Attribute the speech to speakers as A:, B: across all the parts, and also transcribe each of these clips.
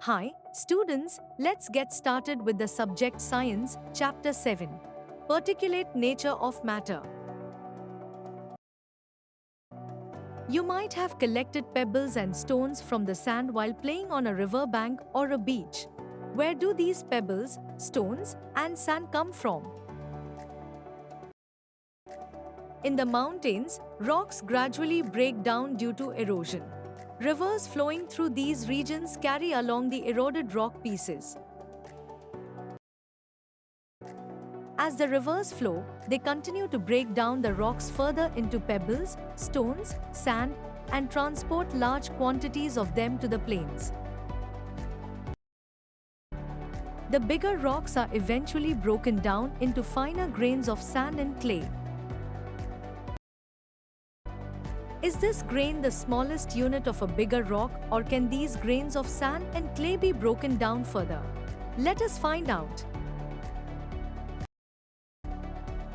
A: Hi, students, let's get started with the subject Science, Chapter 7. Particulate Nature of Matter. You might have collected pebbles and stones from the sand while playing on a river bank or a beach. Where do these pebbles, stones, and sand come from? In the mountains, rocks gradually break down due to erosion. Rivers flowing through these regions carry along the eroded rock pieces. As the rivers flow, they continue to break down the rocks further into pebbles, stones, sand, and transport large quantities of them to the plains. The bigger rocks are eventually broken down into finer grains of sand and clay. Is this grain the smallest unit of a bigger rock, or can these grains of sand and clay be broken down further? Let us find out.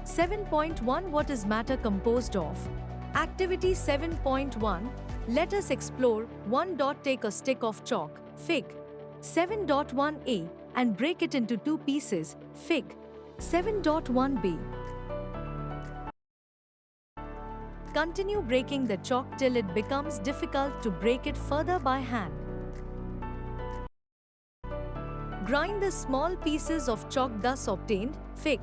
A: 7.1 What is matter composed of? Activity 7.1 Let us explore. 1. Take a stick of chalk, Fig. 7.1a, and break it into two pieces, Fig. 7.1b. Continue breaking the chalk till it becomes difficult to break it further by hand. Grind the small pieces of chalk thus obtained, Fig.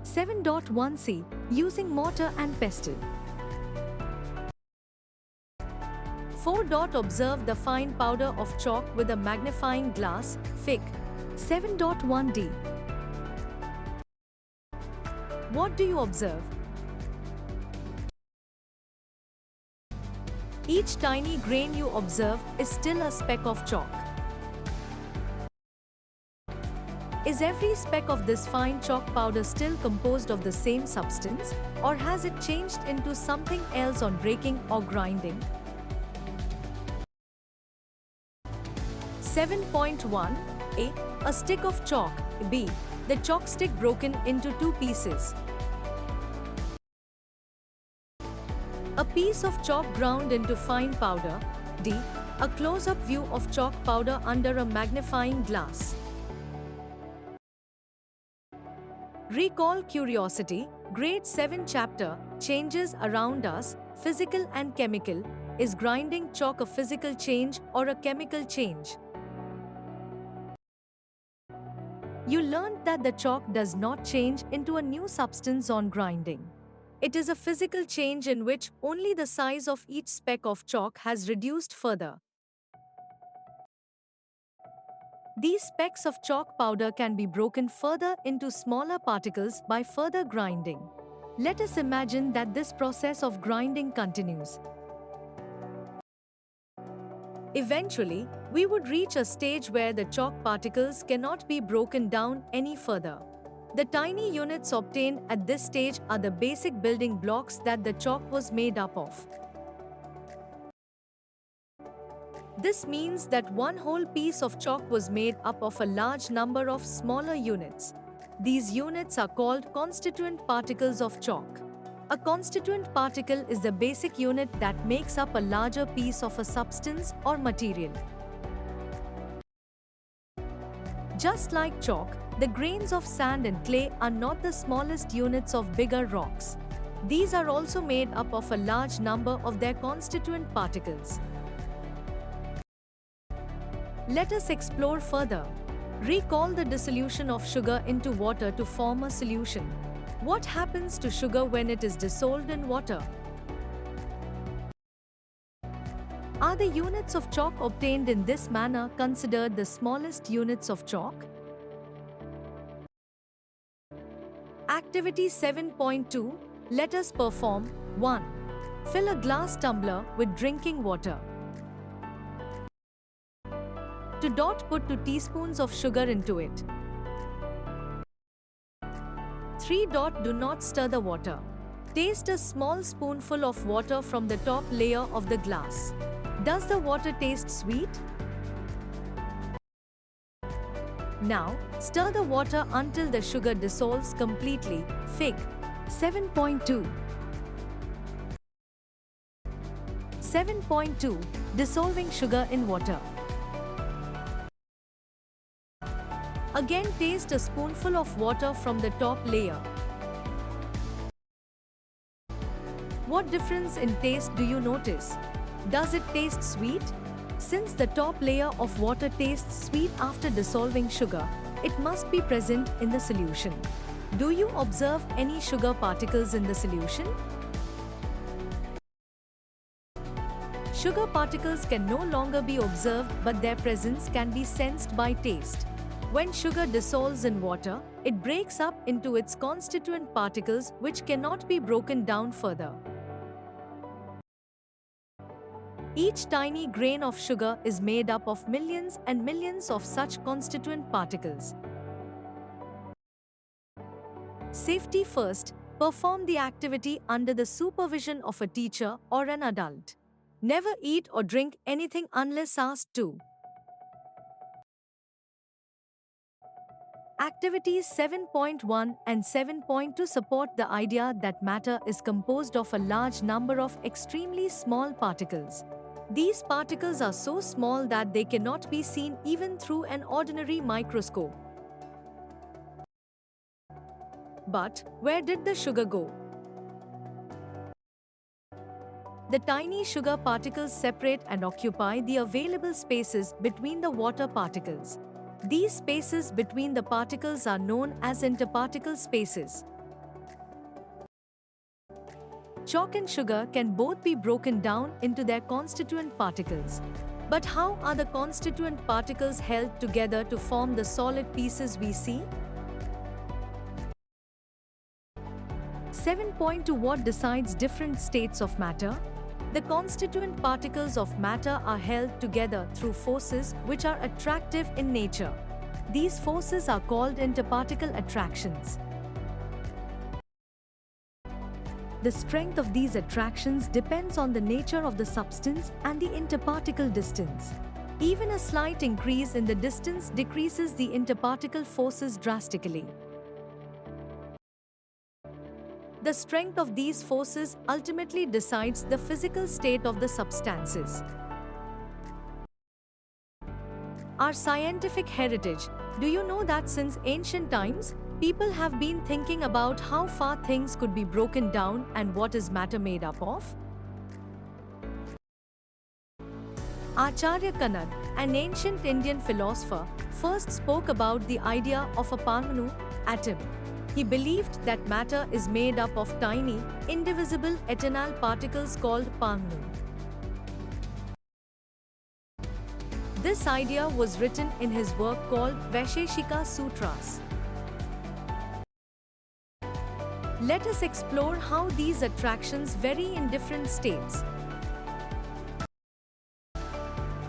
A: 7.1c, using mortar and pestle. 4. Observe the fine powder of chalk with a magnifying glass, Fig. 7.1d. What do you observe? Each tiny grain you observe is still a speck of chalk. Is every speck of this fine chalk powder still composed of the same substance, or has it changed into something else on breaking or grinding? 7.1 A. A stick of chalk. B. The chalk stick broken into two pieces. A piece of chalk ground into fine powder. D. A close-up view of chalk powder under a magnifying glass. Recall curiosity. Grade 7 chapter, Changes Around Us, Physical and Chemical. Is grinding chalk a physical change or a chemical change? You learned that the chalk does not change into a new substance on grinding. It is a physical change in which only the size of each speck of chalk has reduced further. These specks of chalk powder can be broken further into smaller particles by further grinding. Let us imagine that this process of grinding continues. Eventually, we would reach a stage where the chalk particles cannot be broken down any further. The tiny units obtained at this stage are the basic building blocks that the chalk was made up of. This means that one whole piece of chalk was made up of a large number of smaller units. These units are called constituent particles of chalk. A constituent particle is the basic unit that makes up a larger piece of a substance or material. Just like chalk, the grains of sand and clay are not the smallest units of bigger rocks. These are also made up of a large number of their constituent particles. Let us explore further. Recall the dissolution of sugar into water to form a solution. What happens to sugar when it is dissolved in water? Are the units of chalk obtained in this manner considered the smallest units of chalk? Activity 7.2 Let us perform. 1. Fill a glass tumbler with drinking water. 2. Put 2 teaspoons of sugar into it. 3. Do not stir the water. Taste a small spoonful of water from the top layer of the glass. Does the water taste sweet? Now, stir the water until the sugar dissolves completely. Fig. 7.2. 7.2 Dissolving sugar in water. Again, taste a spoonful of water from the top layer. What difference in taste do you notice? Does it taste sweet? Since the top layer of water tastes sweet after dissolving sugar, it must be present in the solution. Do you observe any sugar particles in the solution? Sugar particles can no longer be observed, but their presence can be sensed by taste. When sugar dissolves in water, it breaks up into its constituent particles which cannot be broken down further. Each tiny grain of sugar is made up of millions and millions of such constituent particles. Safety first, perform the activity under the supervision of a teacher or an adult. Never eat or drink anything unless asked to. Activities 7.1 and 7.2 support the idea that matter is composed of a large number of extremely small particles. These particles are so small that they cannot be seen even through an ordinary microscope. But where did the sugar go? The tiny sugar particles separate and occupy the available spaces between the water particles. These spaces between the particles are known as interparticle spaces. Chalk and sugar can both be broken down into their constituent particles. But how are the constituent particles held together to form the solid pieces we see? 7.2 What decides different states of matter? The constituent particles of matter are held together through forces which are attractive in nature. These forces are called interparticle attractions. The strength of these attractions depends on the nature of the substance and the interparticle distance. Even a slight increase in the distance decreases the interparticle forces drastically. The strength of these forces ultimately decides the physical state of the substances. Our scientific heritage. Do you know that since ancient times, people have been thinking about how far things could be broken down and what is matter made up of? Acharya Kanad, an ancient Indian philosopher, first spoke about the idea of a Parmanu, atom. He believed that matter is made up of tiny, indivisible eternal particles called Parmanu. This idea was written in his work called Vaisheshika Sutras. Let us explore how these attractions vary in different states.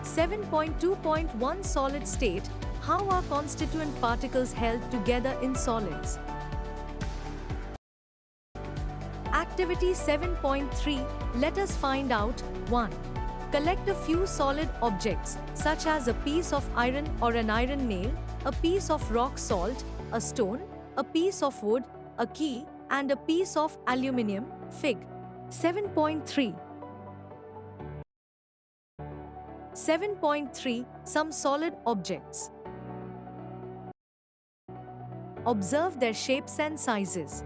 A: 7.2.1 Solid state. How are constituent particles held together in solids? Activity 7.3. Let us find out. 1. Collect a few solid objects, such as a piece of iron or an iron nail, a piece of rock salt, a stone, a piece of wood, a key, and a piece of aluminium, Fig. 7.3. 7.3. Some solid objects. Observe their shapes and sizes.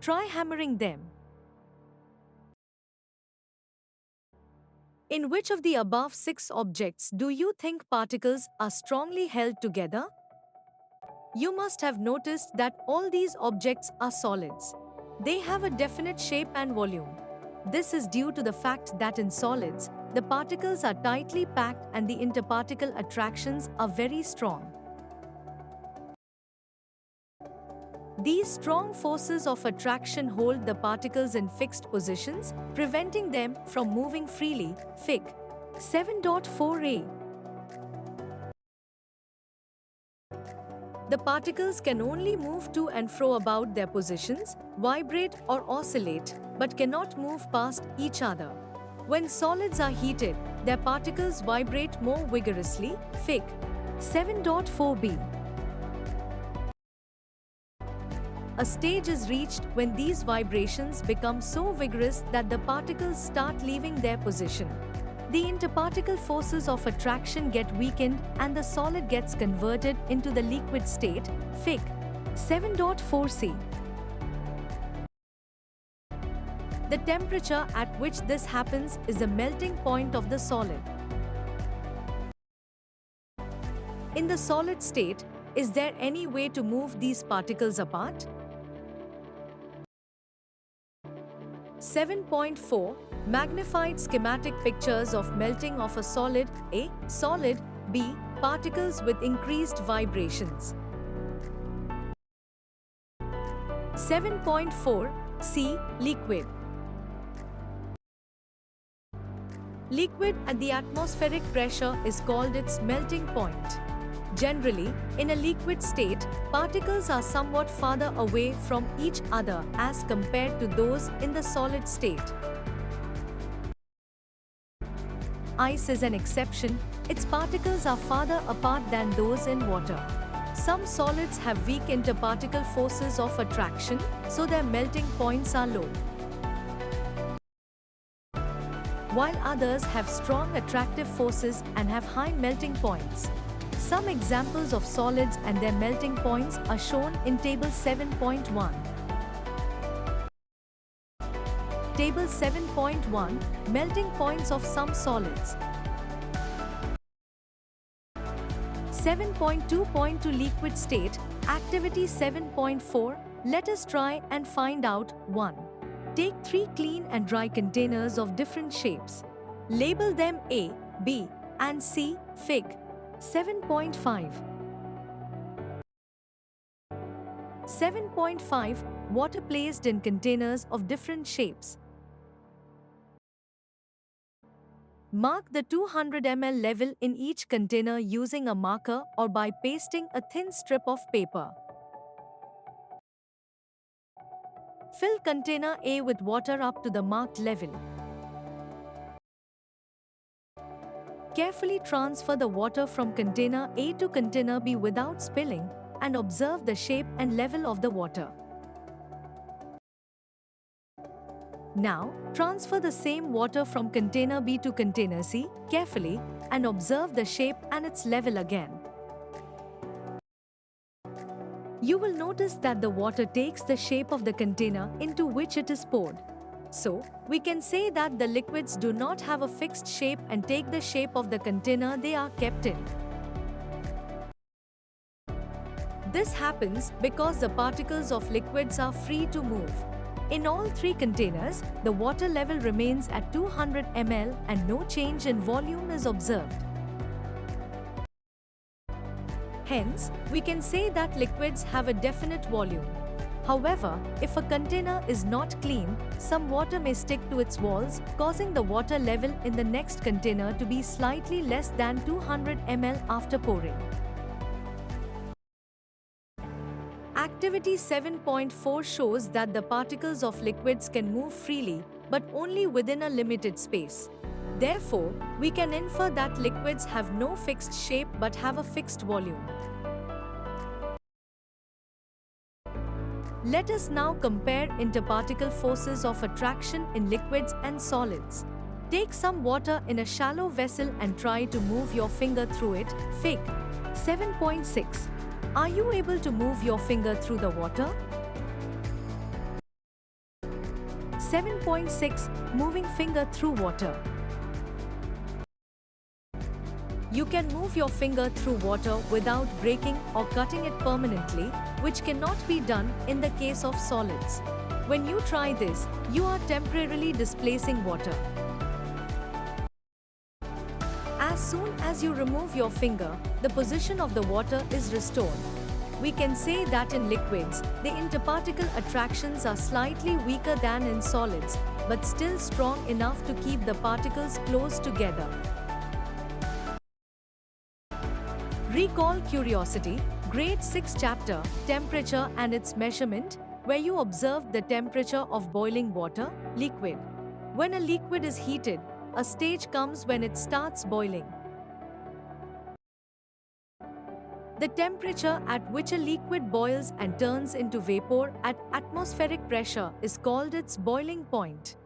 A: Try hammering them. In which of the above 6 objects do you think particles are strongly held together? You must have noticed that all these objects are solids. They have a definite shape and volume. This is due to the fact that in solids, the particles are tightly packed and the interparticle attractions are very strong. These strong forces of attraction hold the particles in fixed positions, preventing them from moving freely. Fig. 7.4a. The particles can only move to and fro about their positions, vibrate or oscillate, but cannot move past each other. When solids are heated, their particles vibrate more vigorously. Fig. 7.4b. A stage is reached when these vibrations become so vigorous that the particles start leaving their position. the interparticle forces of attraction get weakened and the solid gets converted into the liquid state, Fig. 7.4 c. The temperature at which this happens is the melting point of the solid. In the solid state, is there any way to move these particles apart? 7.4 Magnified schematic pictures of melting of a solid A, solid B, particles with increased vibrations. 7.4 C. Liquid. Liquid at the atmospheric pressure is called its melting point. Generally, in a liquid state, particles are somewhat farther away from each other as compared to those in the solid state. Ice is an exception, its particles are farther apart than those in water. Some solids have weak interparticle forces of attraction, so their melting points are low, while others have strong attractive forces and have high melting points. Some examples of solids and their melting points are shown in Table 7.1. Table 7.1 Melting points of some solids. 7.2.2 Liquid state, Activity 7.4. Let us try and find out. 1. Take 3 clean and dry containers of different shapes. Label them A, B, and C. Fig. 7.5. 7.5 Water placed in containers of different shapes. Mark the 200 ml level in each container using a marker or by pasting a thin strip of paper. Fill container A with water up to the marked level. Carefully transfer the water from container A to container B without spilling and observe the shape and level of the water. Now, transfer the same water from container B to container C carefully and observe the shape and its level again. You will notice that the water takes the shape of the container into which it is poured. So, we can say that the liquids do not have a fixed shape and take the shape of the container they are kept in. This happens because the particles of liquids are free to move. In all 3 containers, the water level remains at 200 ml and no change in volume is observed. Hence, we can say that liquids have a definite volume. However, if a container is not clean, some water may stick to its walls, causing the water level in the next container to be slightly less than 200 ml after pouring. Activity 7.4 shows that the particles of liquids can move freely, but only within a limited space. Therefore, we can infer that liquids have no fixed shape but have a fixed volume. Let us now compare interparticle forces of attraction in liquids and solids. Take some water in a shallow vessel and try to move your finger through it. Fig. 7.6. Are you able to move your finger through the water? 7.6. Moving finger through water. You can move your finger through water without breaking or cutting it permanently, which cannot be done in the case of solids. When you try this, you are temporarily displacing water. As soon as you remove your finger, the position of the water is restored. We can say that in liquids, the interparticle attractions are slightly weaker than in solids, but still strong enough to keep the particles close together. Recall Curiosity, Grade 6 Chapter, Temperature and its Measurement, where you observed the temperature of boiling water, liquid. When a liquid is heated, a stage comes when it starts boiling. The temperature at which a liquid boils and turns into vapor at atmospheric pressure is called its boiling point.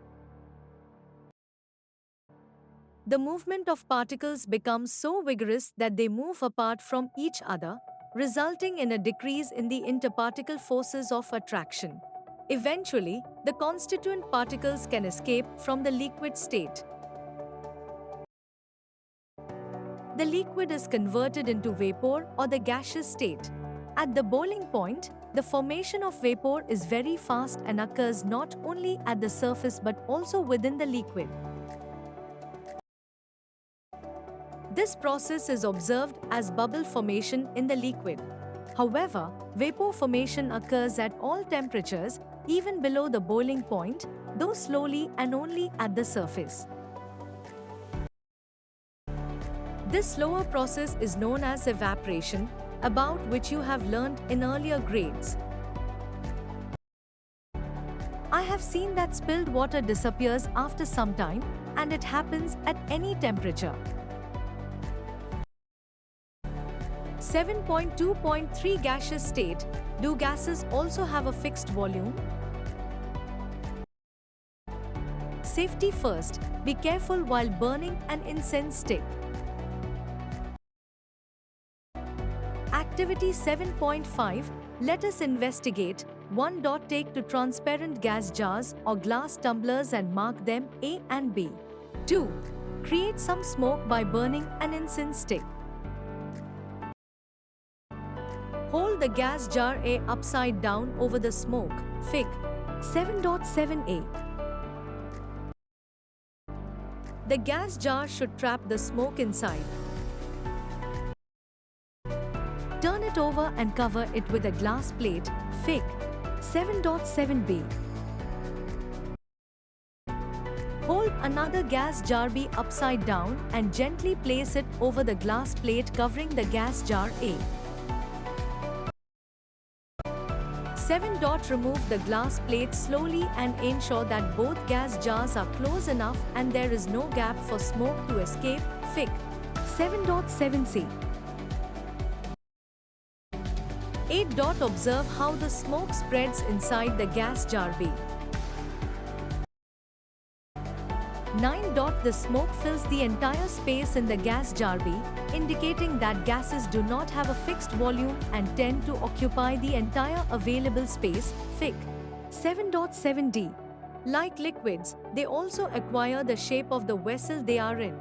A: the movement of particles becomes so vigorous that they move apart from each other, resulting in a decrease in the interparticle forces of attraction. Eventually, the constituent particles can escape from the liquid state. The liquid is converted into vapor or the gaseous state. At the boiling point, the formation of vapor is very fast and occurs not only at the surface but also within the liquid. This process is observed as bubble formation in the liquid. However, vapor formation occurs at all temperatures, even below the boiling point, though slowly and only at the surface. This slower process is known as evaporation, about which you have learned in earlier grades. I have seen that spilled water disappears after some time, and it happens at any temperature. 7.2.3 Gaseous state. Do gases also have a fixed volume? Safety first. Be careful while burning an incense stick. Activity 7.5. Let us investigate. 1. Take to transparent gas jars or glass tumblers and mark them A and B. 2. Create some smoke by burning an incense stick. Hold the gas jar A upside down over the smoke. Fig. 7.7a. The gas jar should trap the smoke inside. Turn it over and cover it with a glass plate. Fig. 7.7b. Hold another gas jar B upside down and gently place it over the glass plate covering the gas jar A. 7. Remove the glass plate slowly and ensure that both gas jars are close enough and there is no gap for smoke to escape. Fig. 7.7c. 8. Observe how the smoke spreads inside the gas jar B. 9. The smoke fills the entire space in the gas jar B, indicating that gases do not have a fixed volume and tend to occupy the entire available space. Fig. 7.7d. Like liquids, they also acquire the shape of the vessel they are in.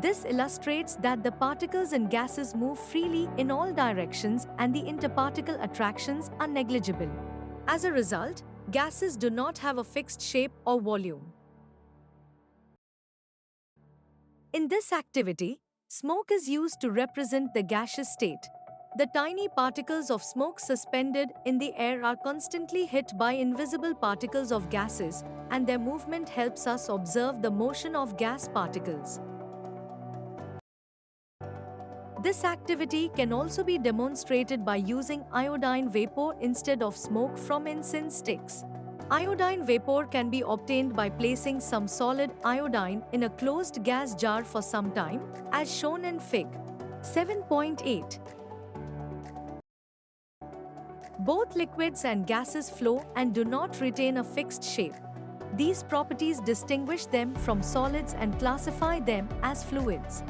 A: This illustrates that the particles in gases move freely in all directions and the interparticle attractions are negligible. As a result, gases do not have a fixed shape or volume. In this activity, smoke is used to represent the gaseous state. The tiny particles of smoke suspended in the air are constantly hit by invisible particles of gases, and their movement helps us observe the motion of gas particles. This activity can also be demonstrated by using iodine vapor instead of smoke from incense sticks. Iodine vapor can be obtained by placing some solid iodine in a closed gas jar for some time, as shown in Fig. 7.8. Both liquids and gases flow and do not retain a fixed shape. These properties distinguish them from solids and classify them as fluids.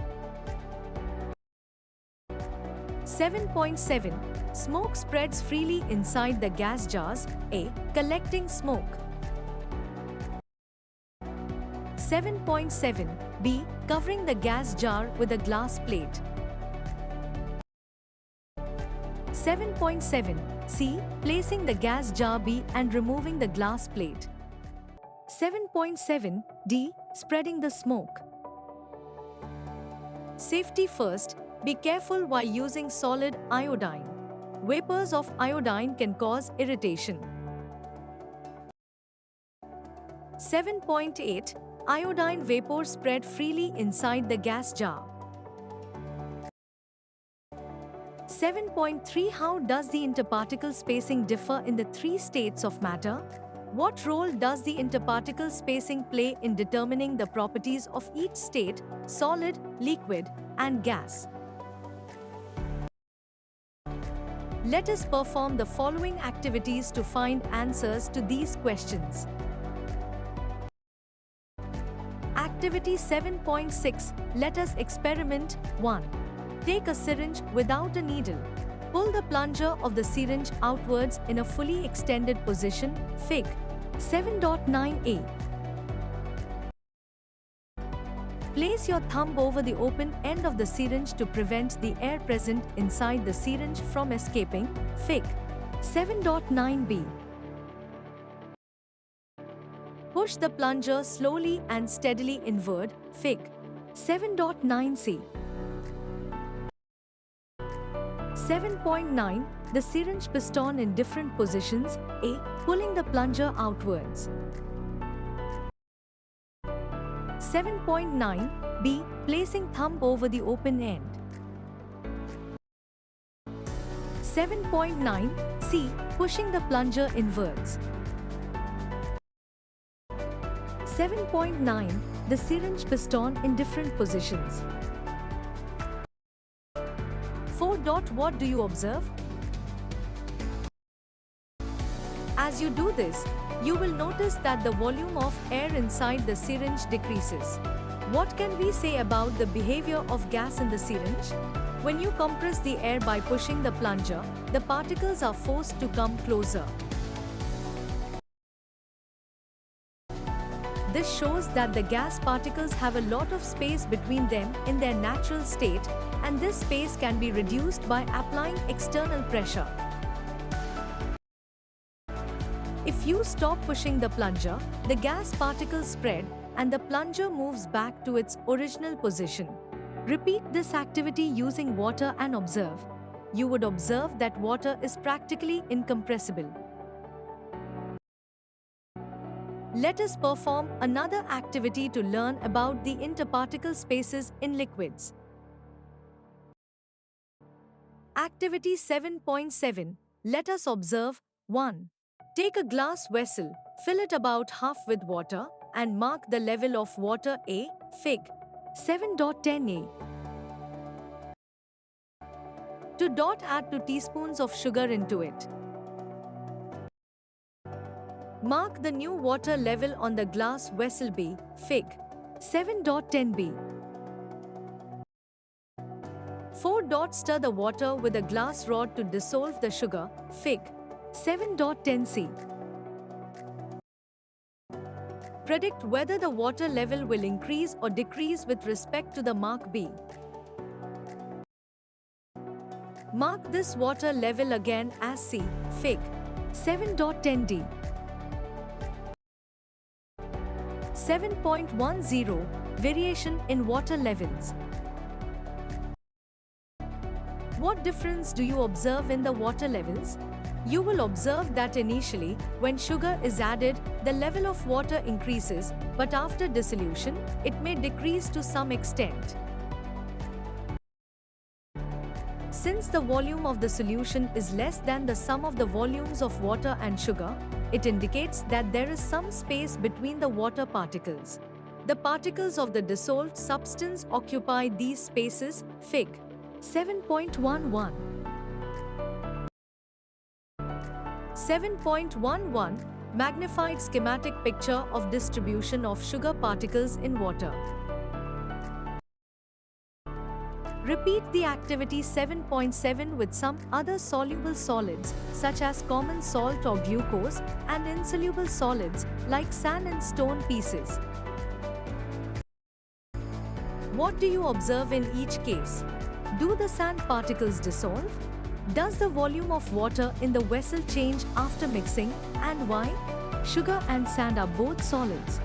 A: 7.7. Smoke spreads freely inside the gas jars. A. Collecting smoke. 7.7. B. Covering the gas jar with a glass plate. 7.7. C. Placing the gas jar B and removing the glass plate. 7.7. D. Spreading the smoke. Safety first. Be careful while using solid iodine. Vapors of iodine can cause irritation. 7.8. Iodine vapor spread freely inside the gas jar. 7.3. How does the interparticle spacing differ in the three states of matter? What role does the interparticle spacing play in determining the properties of each state, solid, liquid, and gas? Let us perform the following activities to find answers to these questions. Activity 7.6. Let us experiment. 1. Take a syringe without a needle. Pull the plunger of the syringe outwards in a fully extended position. Fig. 7.9a. Place your thumb over the open end of the syringe to prevent the air present inside the syringe from escaping. Fig. 7.9b. Push the plunger slowly and steadily inward. Fig. 7.9c. 7.9. The syringe piston in different positions. A. Pulling the plunger outwards. 7.9. B. Placing thumb over the open end. 7.9. C. Pushing the plunger inwards. 7.9. The syringe piston in different positions. 4. What do you observe? As you do this, you will notice that the volume of air inside the syringe decreases. What can we say about the behavior of gas in the syringe? When you compress the air by pushing the plunger, the particles are forced to come closer. This shows that the gas particles have a lot of space between them in their natural state, and this space can be reduced by applying external pressure. If you stop pushing the plunger, the gas particles spread and the plunger moves back to its original position. Repeat this activity using water and observe. You would observe that water is practically incompressible. Let us perform another activity to learn about the interparticle spaces in liquids. Activity 7.7. Let us observe. 1. Take a glass vessel, fill it about half with water, and mark the level of water A. Fig. 7.10a. 2. Add 2 teaspoons of sugar into it. Mark the new water level on the glass vessel B. Fig. 7.10b. 4. Stir the water with a glass rod to dissolve the sugar. Fig. 7.10c. Predict whether the water level will increase or decrease with respect to the mark B. Mark this water level again as C. Fig. 7.10d. 7.10. Variation in water levels. What difference do you observe in the water levels? You will observe that initially, when sugar is added, the level of water increases, but after dissolution, it may decrease to some extent. Since the volume of the solution is less than the sum of the volumes of water and sugar, it indicates that there is some space between the water particles. The particles of the dissolved substance occupy these spaces. Fig. 7.11. 7.11. Magnified schematic picture of distribution of sugar particles in water. Repeat the activity 7.7 with some other soluble solids, such as common salt or glucose, and insoluble solids, like sand and stone pieces. What do you observe in each case? Do the sand particles dissolve? Does the volume of water in the vessel change after mixing, and why? Sugar and sand are both solids.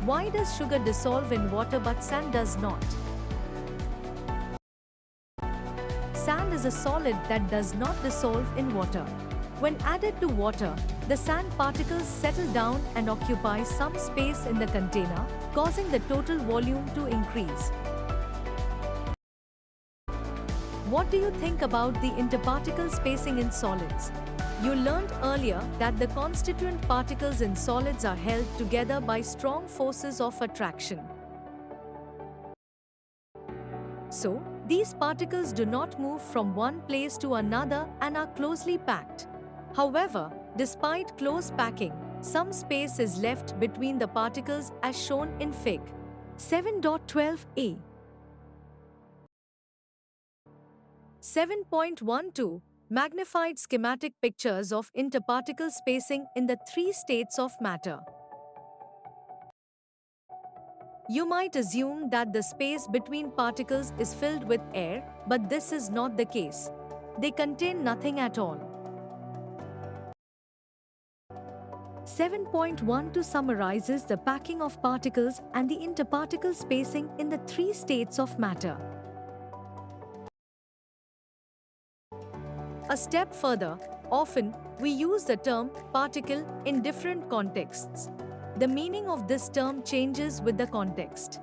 A: Why does sugar dissolve in water but sand does not? Sand is a solid that does not dissolve in water. When added to water, the sand particles settle down and occupy some space in the container, causing the total volume to increase. What do you think about the interparticle spacing in solids? You learned earlier that the constituent particles in solids are held together by strong forces of attraction. So, these particles do not move from one place to another and are closely packed. However, despite close packing, some space is left between the particles as shown in Fig. 7.12a. 7.12 Magnified schematic pictures of interparticle spacing in the three states of matter. You might assume that the space between particles is filled with air, but this is not the case. They contain nothing at all. 7.12 summarizes the packing of particles and the interparticle spacing in the three states of matter. A step further, often we use the term particle in different contexts. The meaning of this term changes with the context.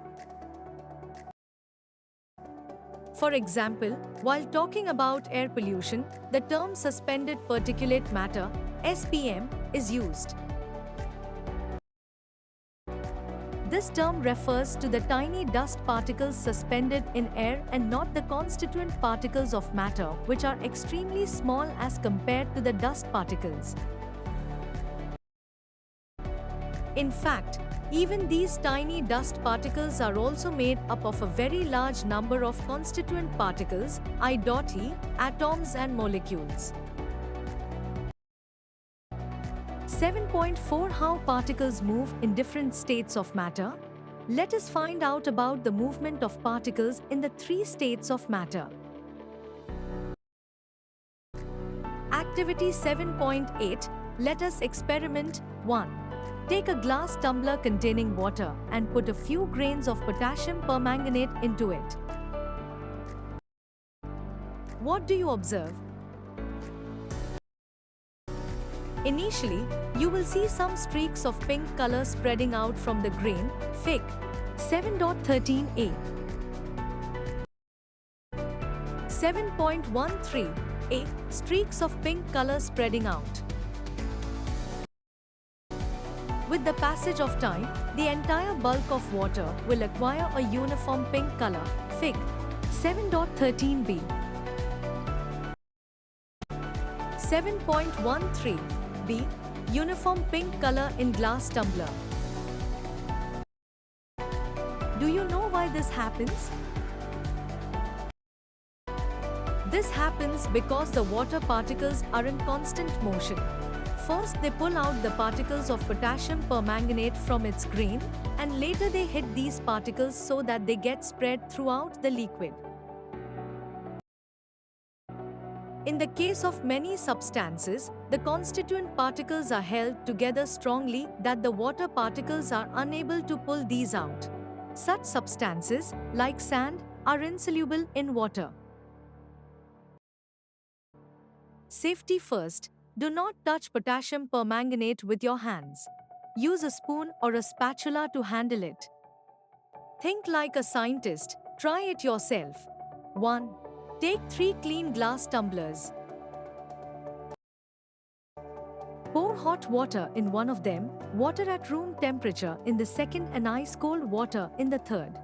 A: For example, while talking about air pollution, the term suspended particulate matter, SPM, is used. This term refers to the tiny dust particles suspended in air and not the constituent particles of matter, which are extremely small as compared to the dust particles. In fact, even these tiny dust particles are also made up of a very large number of constituent particles, i.e., atoms and molecules. 7.4 How particles move in different states of matter? Let us find out about the movement of particles in the three states of matter. Activity 7.8 Let us experiment. 1. Take a glass tumbler containing water and put a few grains of potassium permanganate into it. What do you observe? Initially, you will see some streaks of pink color spreading out from the grain, Fig. 7.13a. 7.13a Streaks of pink color spreading out. With the passage of time, the entire bulk of water will acquire a uniform pink color, Fig. 7.13b. 7.13b Uniform pink color in glass tumbler. Do you know why this happens? This happens because the water particles are in constant motion. First, they pull out the particles of potassium permanganate from its grain, and later they hit these particles so that they get spread throughout the liquid. In the case of many substances, the constituent particles are held together strongly that the water particles are unable to pull these out. Such substances, like sand, are insoluble in water. Safety first. Do not touch potassium permanganate with your hands. Use a spoon or a spatula to handle it. Think like a scientist. Try it yourself. 1. Take 3 clean glass tumblers. Pour hot water in one of them, water at room temperature in the second, and ice-cold water in the third.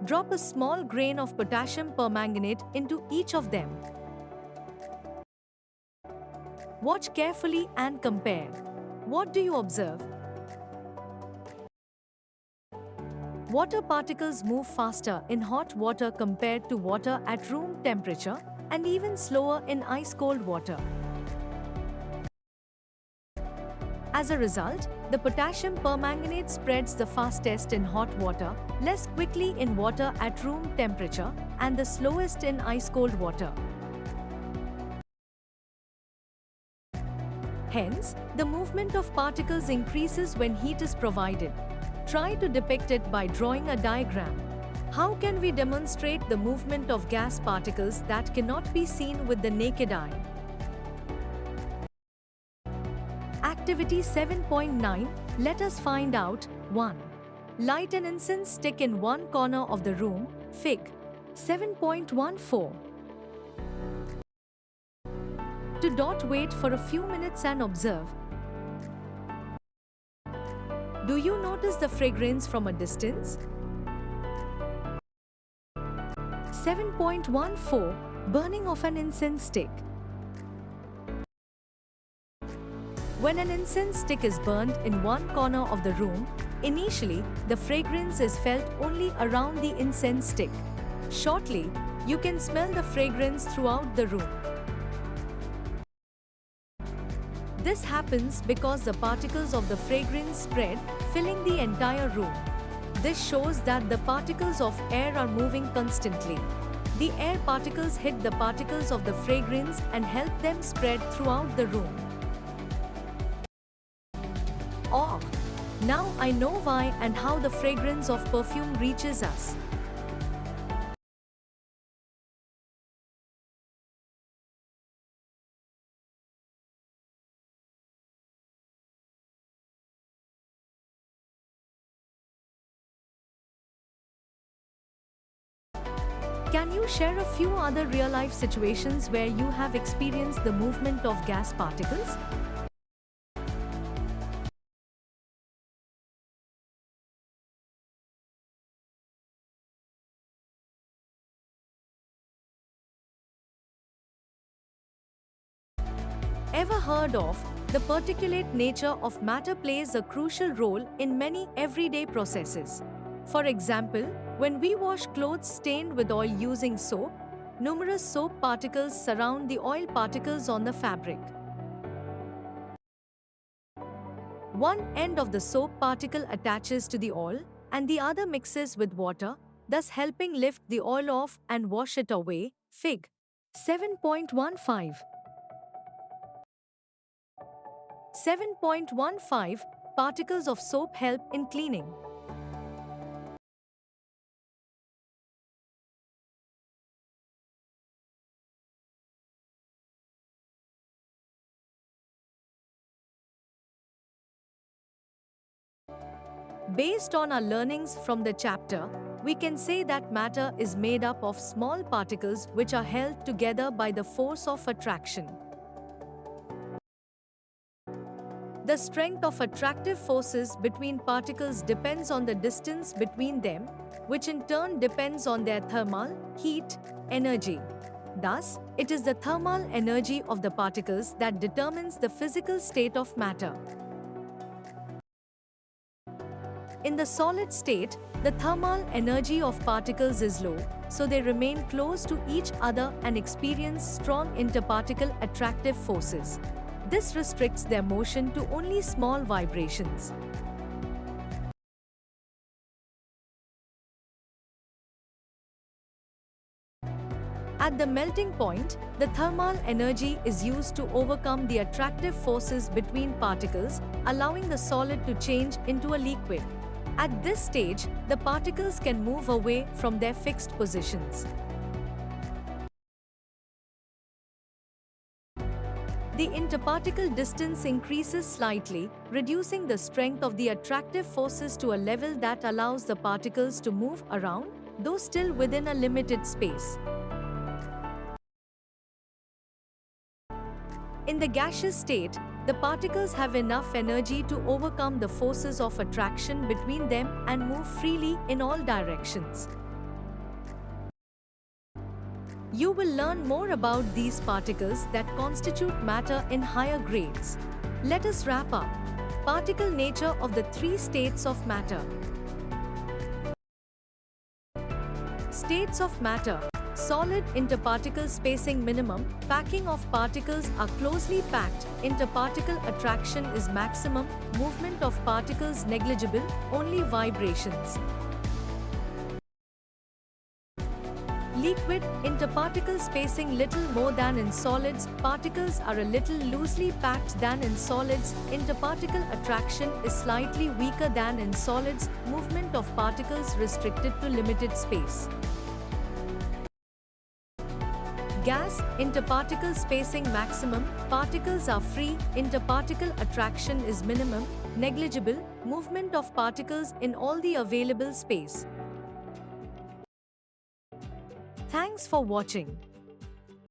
A: Drop a small grain of potassium permanganate into each of them. Watch carefully and compare. What do you observe? Water particles move faster in hot water compared to water at room temperature, and even slower in ice-cold water. As a result, the potassium permanganate spreads the fastest in hot water, less quickly in water at room temperature, and the slowest in ice-cold water. Hence, the movement of particles increases when heat is provided. Try to depict it by drawing a diagram. How can we demonstrate the movement of gas particles that cannot be seen with the naked eye? Activity 7.9 Let us find out. 1. Light an incense stick in one corner of the room, Fig. 7.14. 2. Wait for a few minutes and observe. Do you notice the fragrance from a distance? 7.14 Burning of an incense stick. When an incense stick is burned in one corner of the room, Initially, the fragrance is felt only around the incense stick. Shortly, you can smell the fragrance throughout the room. This happens because the particles of the fragrance spread, filling the entire room. This shows that the particles of air are moving constantly. The air particles hit the particles of the fragrance and help them spread throughout the room. Oh! Now I know why and how the fragrance of perfume reaches us. Can you share a few other real-life situations where you have experienced the movement of gas particles? Ever heard of the particulate nature of matter plays a crucial role in many everyday processes? For example, when we wash clothes stained with oil using soap, numerous soap particles surround the oil particles on the fabric. One end of the soap particle attaches to the oil and the other mixes with water, thus helping lift the oil off and wash it away. Fig. 7.15. 7.15 Particles of soap help in cleaning. Based on our learnings from the chapter, we can say that matter is made up of small particles which are held together by the force of attraction. The strength of attractive forces between particles depends on the distance between them, which in turn depends on their thermal, heat, energy. Thus, it is the thermal energy of the particles that determines the physical state of matter. In the solid state, the thermal energy of particles is low, so they remain close to each other and experience strong interparticle attractive forces. This restricts their motion to only small vibrations. At the melting point, the thermal energy is used to overcome the attractive forces between particles, allowing the solid to change into a liquid. At this stage, the particles can move away from their fixed positions. The interparticle distance increases slightly, reducing the strength of the attractive forces to a level that allows the particles to move around, though still within a limited space. In the gaseous state, the particles have enough energy to overcome the forces of attraction between them and move freely in all directions. You will learn more about these particles that constitute matter in higher grades. Let us wrap up. Particle nature of the three states of matter. States of matter. Solid interparticle spacing minimum, packing of particles are closely packed, interparticle attraction is maximum, movement of particles negligible, only vibrations. Liquid, interparticle spacing little more than in solids, particles are a little loosely packed than in solids, interparticle attraction is slightly weaker than in solids, movement of particles restricted to limited space. Gas, interparticle spacing maximum, particles are free, interparticle attraction is minimum, negligible, movement of particles in all the available space. Thanks for watching.